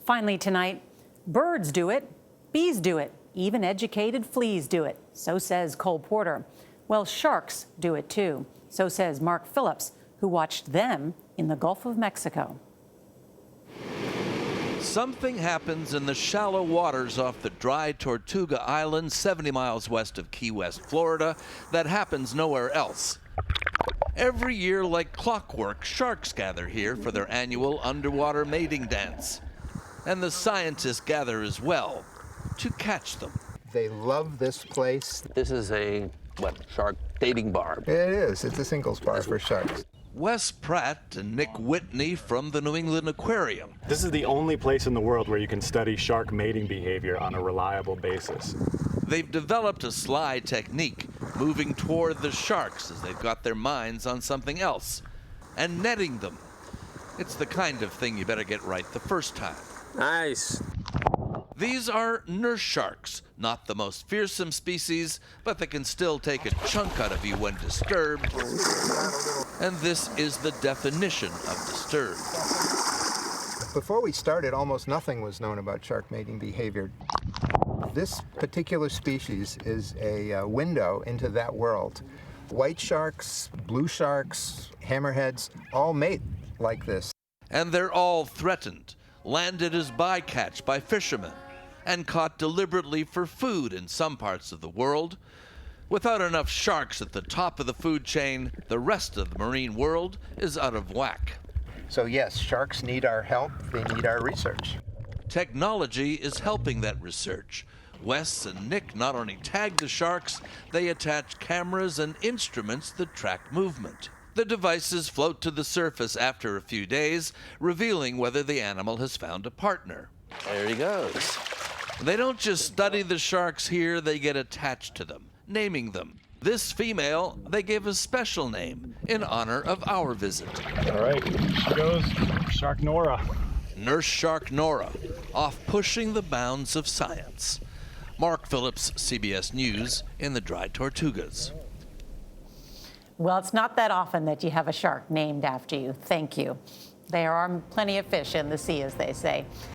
Finally tonight, birds do it, bees do it, even educated fleas do it. So says Cole Porter. Well, sharks do it too. So says Mark Phillips, who watched them in the Gulf of Mexico. Something happens in the shallow waters off the Dry Tortuga Island, 70 miles west of Key West, Florida, that happens nowhere else. Every year, like clockwork, sharks gather here for their annual underwater mating dance. And the scientists gather as well to catch them. They love this place. This is a, shark dating bar? It is. It's a singles bar for sharks. Wes Pratt and Nick Whitney from the New England Aquarium. This is the only place in the world where you can study shark mating behavior on a reliable basis. They've developed a sly technique, moving toward the sharks as they've got their minds on something else, and netting them. It's the kind of thing you better get right the first time. Nice. These are nurse sharks, not the most fearsome species, but they can still take a chunk out of you when disturbed. And this is the definition of disturbed. Before we started, almost nothing was known about shark mating behavior. This particular species is a window into that world. White sharks, blue sharks, hammerheads, all mate like this. And they're all threatened, landed as bycatch by fishermen, and caught deliberately for food in some parts of the world. Without enough sharks at the top of the food chain, the rest of the marine world is out of whack. So yes, sharks need our help. They need our research. Technology is helping that research. Wes and Nick not only tag the sharks, they attach cameras and instruments that track movement. The devices float to the surface after a few days, revealing whether the animal has found a partner. There he goes. They don't just study the sharks here, they get attached to them, naming them. This female, they gave a special name in honor of our visit. All right, she goes, Shark Nora. Nurse Shark Nora, off pushing the bounds of science. Mark Phillips, CBS News, in the Dry Tortugas. Well, it's not that often that you have a shark named after you. Thank you. There are plenty of fish in the sea, as they say.